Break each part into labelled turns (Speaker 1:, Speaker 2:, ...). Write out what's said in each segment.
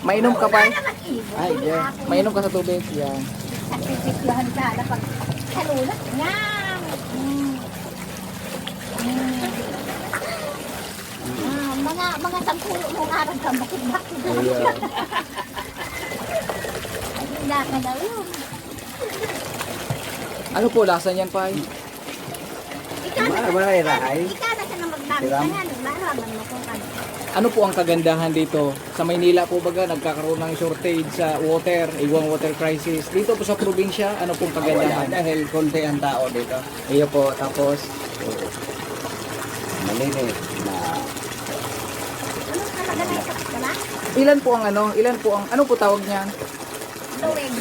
Speaker 1: Mainom ka pa?
Speaker 2: Ay, yeah.
Speaker 1: Mainom ka sa tubig? Yan.
Speaker 3: Pipipyahan ka na pag kalulat. Ngam! Mga tangkulo mong arang ka bakit-bakit.
Speaker 1: Ayan.
Speaker 3: Ay, hindi ka daw yun.
Speaker 1: Ano po lasa niyan pa?
Speaker 2: Maray rahay.
Speaker 3: Ikaw na siya na magdamit ka nga. Nagmaraman mo kung ano.
Speaker 1: Ano po ang kagandahan dito? Sa Maynila po baga nagkakaroon ng shortage sa water, iwang water crisis. Dito po sa probinsya, ano pong
Speaker 2: Wala,
Speaker 1: kagandahan?
Speaker 2: dahil konti ang tao dito.
Speaker 1: Iyo po, tapos
Speaker 2: Malinis na
Speaker 3: Anong talaga na ito? Wala?
Speaker 1: ilan po ang ano po tawag niyan?
Speaker 3: Flowing.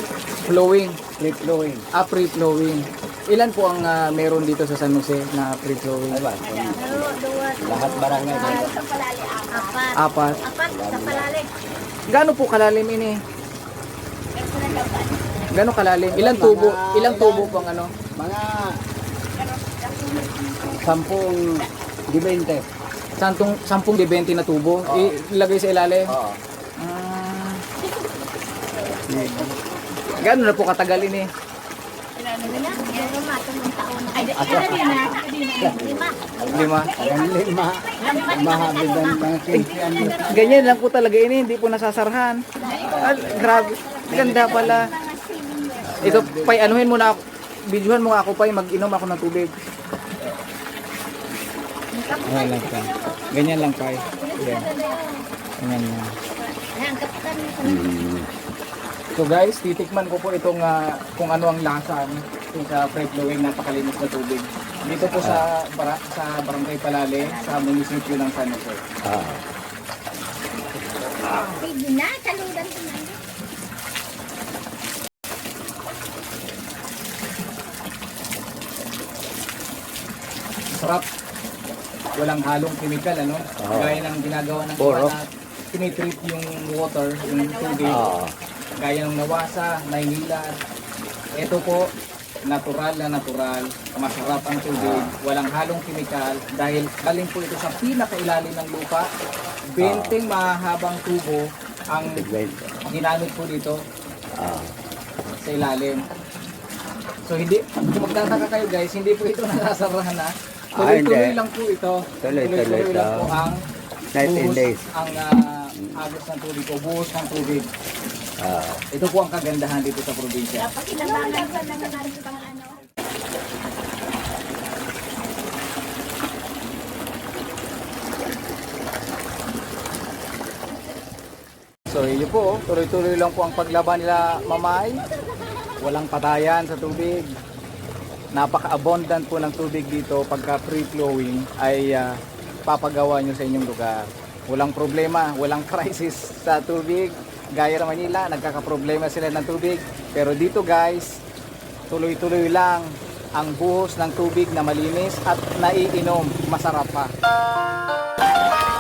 Speaker 1: Flowing,
Speaker 2: free flowing.
Speaker 1: free flowing. Ilan po ang meron dito sa San Jose na free flowing?
Speaker 2: Ay ba? Lahat barangay dito.
Speaker 3: Sa palali, apat.
Speaker 1: Apat.
Speaker 3: Apat sa palali.
Speaker 1: Gaano po kalalim ini?
Speaker 3: Pero kung nagdapan.
Speaker 1: Gaano kalalim? Ilang tubo po ang ano?
Speaker 2: Mga 10-20.
Speaker 1: 10 de 20 na tubo.
Speaker 2: Oo.
Speaker 1: Ilagay sa ilalim.
Speaker 2: Oo.
Speaker 1: Ah. Gaano na po katagal ini?
Speaker 3: Ano na? Pero matong taon na. Ay, na. Lima.
Speaker 1: 5.
Speaker 2: Ang lima. Mahabidan ng 15 ano.
Speaker 1: Ganyan lang po talaga ini, hindi po nasasarhan. Grabe. Ganda pala. Ito, pay, anuhin mo na ako. Videohan mo nga ako, pay, mag-inom ako ng tubig. Ganyan lang pa. Ganyan lang, pay. Yan. Ganyan lang.
Speaker 3: Ayan, kapitan.
Speaker 1: So guys, titikman ko po itong kung ano ang lasa itong sa free flowing napakalinis na tubig. Dito po sa Barangay Palale, sa munisipyo ng San Jose.
Speaker 3: Sige na, kaludan ko na.
Speaker 1: Sarap. Walang halong chemical, ano?
Speaker 2: Oo.
Speaker 1: Gaya ng ginagawa ng
Speaker 2: Puro.
Speaker 1: iba na tinitreat yung water, yung tubig.
Speaker 2: Oo.
Speaker 1: Gaya ng Nawasa, Maynila. Ito po, natural na natural. Masarap ang tubig. Walang halong chemical. Dahil galing po ito sa pinakailalim ng lupa. 20 mahabang tubo ang ginamit po dito sa ilalim. So hindi, kung magtataka kayo guys, hindi po ito nasasarahan na. Tuloy-tuloy lang po ito.
Speaker 2: Tuloy-tuloy
Speaker 1: lang po ang
Speaker 2: Night and
Speaker 1: buhos,
Speaker 2: days.
Speaker 1: ang agos ng tubig o buhos ng tubig. Ito po ang kagandahan dito sa probinsya.
Speaker 3: Dapat kinabangan ko na natin pang ano.
Speaker 1: So yun po, tuloy-tuloy lang po ang paglaban nila Mamay. Walang patayan sa tubig. Napaka-abundant po ng tubig dito pagka free flowing ay papagawa nyo sa inyong lugar. Walang problema, walang crisis sa tubig. Gaya ng Manila, nagkakaproblema sila ng tubig. Pero dito guys, tuloy-tuloy lang ang buhos ng tubig na malinis at naiinom, masarap pa.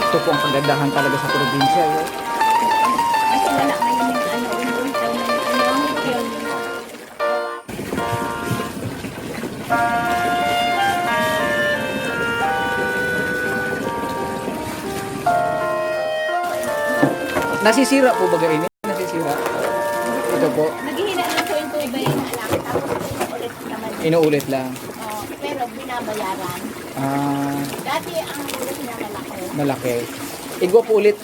Speaker 1: Ito po ang kagandahan talaga sa probinsya.
Speaker 3: Kasi wala ngayon yung ano, yung
Speaker 1: Nasisira po ba ini? Nasisira. Ito po,
Speaker 3: naghihina lang ko yung tubig na alam. Tapos ulit naman.
Speaker 1: inuulit lang.
Speaker 3: Pero binabayaran. Dati ang ulit niya malaki.
Speaker 1: Malaki. Igwa po ulit.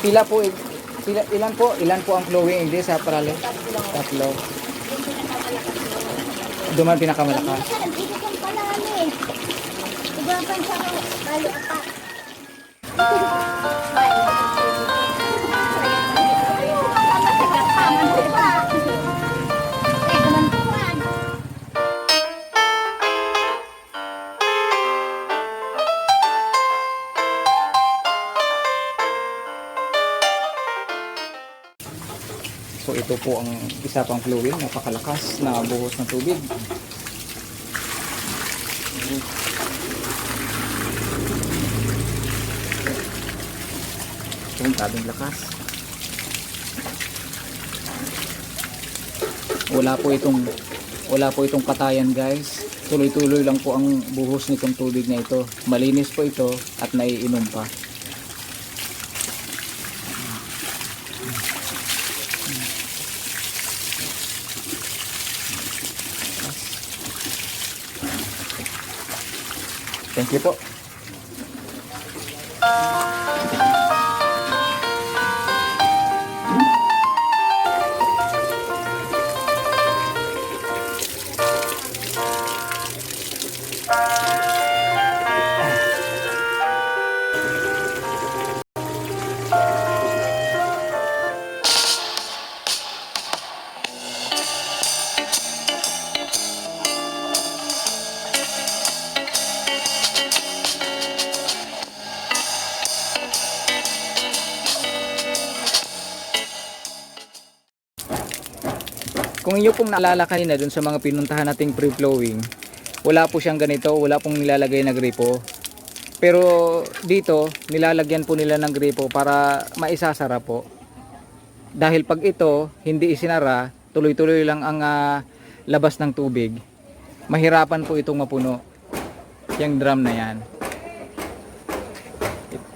Speaker 1: Pila po, ilan po ang flowing hindi sa parale? Tatlo.
Speaker 3: Yung pinakamalakas yun.
Speaker 1: Duman pinakamalakas.
Speaker 3: Minsan, dito kong palali. Iba pa siya ko, balo apat.
Speaker 1: So ito po ang isa pang flowing, napakalakas na buhos ng tubig. Ito ang tabing lakas. Wala po itong patayan guys. Tuloy-tuloy lang po ang buhos nitong tubig na ito. Malinis po ito at naiinom pa. Thank you po. Kung inyo pong naalala kanina dun sa mga pinuntahan nating free-flowing, wala po siyang ganito, wala pong nilalagay na gripo. Pero dito, nilalagyan po nila ng gripo para maisasara po. Dahil pag ito, hindi isinara, tuloy-tuloy lang ang labas ng tubig. Mahirapan po itong mapuno. Yung drum na yan.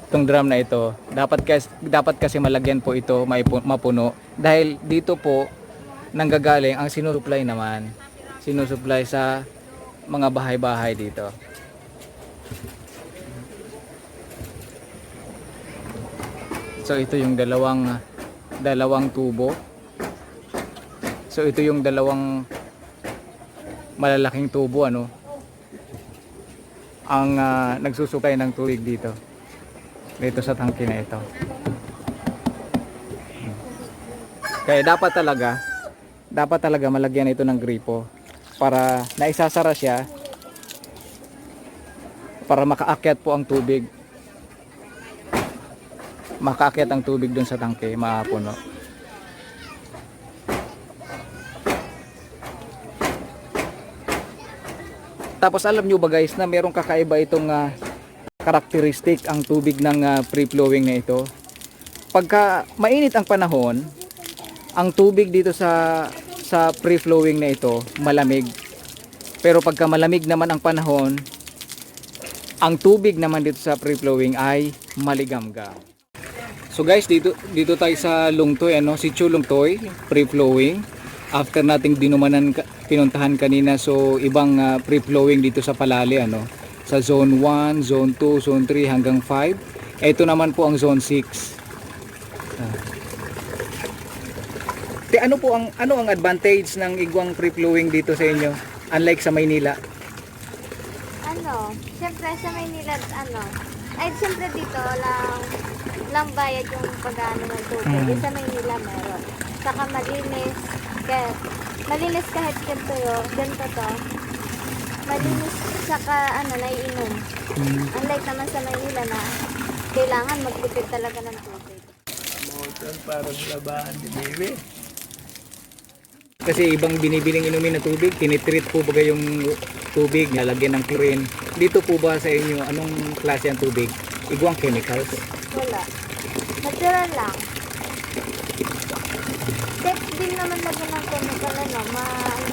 Speaker 1: Itong drum na ito, dapat kasi malagyan po ito, mapuno. Dahil dito po, nanggagaling ang sinusupply naman. Sinusupply sa mga bahay-bahay dito. So ito yung dalawang tubo. So ito yung dalawang malalaking tubo ano. Ang nagsusupply ng tubig dito. Dito sa tangke na ito. Kaya dapat talaga malagyan ito ng gripo para naisasara siya para makaakyat po ang tubig. Makaakyat ang tubig dun sa tangke, mapuno. Tapos alam nyo ba guys na merong kakaiba itong karakteristik ang tubig ng free flowing na ito. Pagka mainit ang panahon, ang tubig dito sa free flowing na ito malamig. Pero pagka malamig naman ang panahon, ang tubig naman dito sa free flowing ay maligamgam. So guys, dito tayo sa Lungtoy ano, si Lungtoy, free flowing. After nating pinuntahan kanina, so ibang free flowing dito sa Palali ano, sa zone 1, zone 2, zone 3 hanggang 5. Ito naman po ang zone 6. Ano ang advantage ng Iguang free flowing dito sa inyo unlike sa Maynila?
Speaker 3: Siyempre sa Maynila siyempre dito lang bayad yung pag-ano ng tubig. Sa Maynila meron. Saka malinis. Malinis kahit ganito to. Malinis saka naiinom. Unlike naman sa Maynila na kailangan magtipid talaga ng tubig.
Speaker 2: Motor parang labahan ni baby.
Speaker 1: Kasi ibang binibiling inumin na tubig, tinitreat po ba yung tubig, nalagyan ng chlorine. Dito po ba sa inyo, anong klase ang tubig? Iguang chemicals?
Speaker 3: Wala. Natural lang. Safe din naman lagyan ng chemical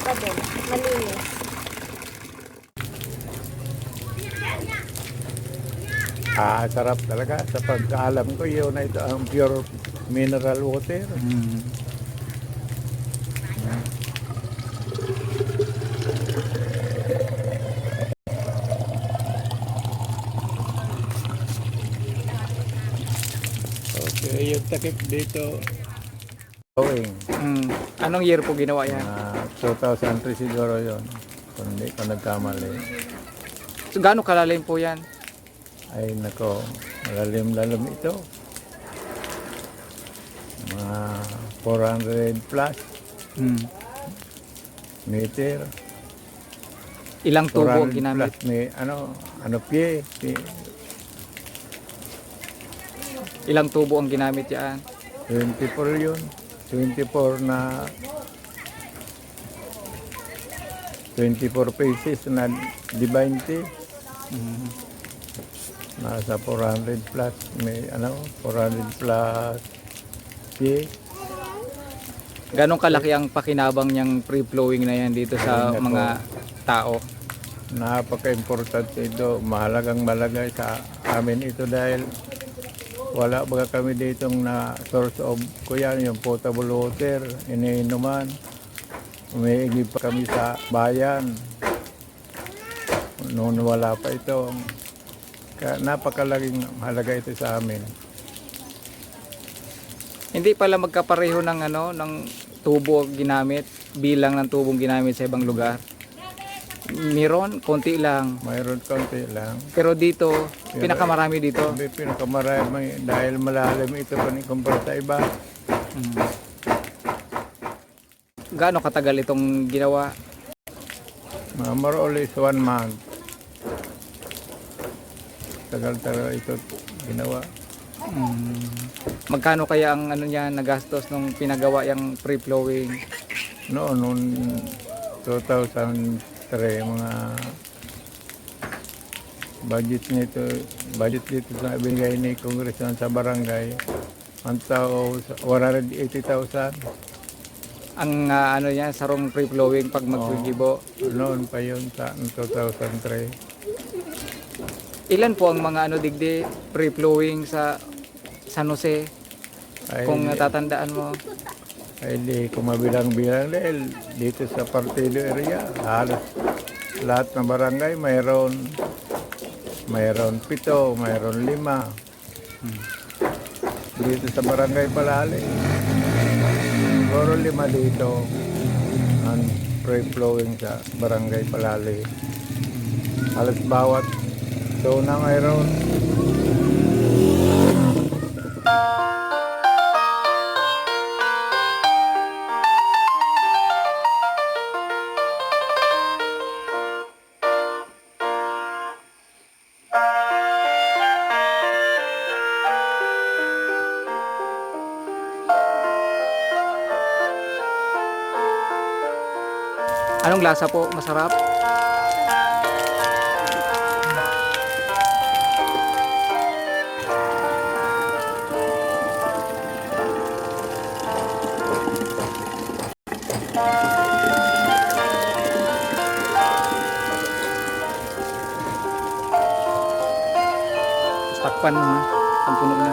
Speaker 3: pa din, malinis.
Speaker 2: Sarap talaga sa pagkaalam ko yun na ito ang pure mineral water. Okay, yung takip dito.
Speaker 1: Anong year po ginawa yan?
Speaker 2: 2003 siguro yun. Kung hindi ko nagkamali.
Speaker 1: So, gaano kalalim po yan?
Speaker 2: Ay nako, malalim-lalim ito. Mga 400 plus meter.
Speaker 1: Ilang tubo ang
Speaker 2: 400
Speaker 1: ginamit?
Speaker 2: plus may pie.
Speaker 1: Ilang tubo ang ginamit yan?
Speaker 2: 24 yun. 24 pieces na di 20. Nasa 400 plus may 400 plus pie.
Speaker 1: Ganong kalaki ang pakinabang niyang free flowing na yan dito sa
Speaker 2: Ayun na
Speaker 1: mga tao?
Speaker 2: Napaka-importante ito. Mahalagang malagay sa amin ito dahil wala baga kami ditong na source of kuyan, yung potable water, iniinuman. Umiigib pa kami sa bayan. Noon wala pa ito. Napakalaging halaga ito sa amin.
Speaker 1: Hindi pala magkapareho ng ano, ng tubo ginamit, bilang ng tubong ginamit sa ibang lugar. Meron, konti lang.
Speaker 2: Mayroon konti lang.
Speaker 1: Pero dito, pinakamarami dito.
Speaker 2: Hindi pinakamarami dahil malalim ito kumpara sa iba.
Speaker 1: Gaano katagal itong ginawa?
Speaker 2: More or less 1 month. Tagal-tagal ito ginawa.
Speaker 1: Magkano kaya ang ano niya nagastos nung pinagawa yung free-flowing?
Speaker 2: Noon 2003, mga budget dito sa binigay ni Congressman sa barangay, ang tao 180,000.
Speaker 1: Ang ano niya, sarong free-flowing pag magsigibo.
Speaker 2: Noon pa yun sa 2003.
Speaker 1: Ilan po ang mga ano digdi free-flowing sa San Jose? Kung natatandaan mo.
Speaker 2: Ay di ko mabilang-bilang dahil dito sa partido area, halos lahat ng barangay mayroon 7, mayroon 5. Dito sa barangay Palali, siguro 5 dito ang free-flowing sa barangay Palali. Halos bawat zona mayroon.
Speaker 1: Anong lasa po? Masarap? Takpan mo ha. Ang puno na.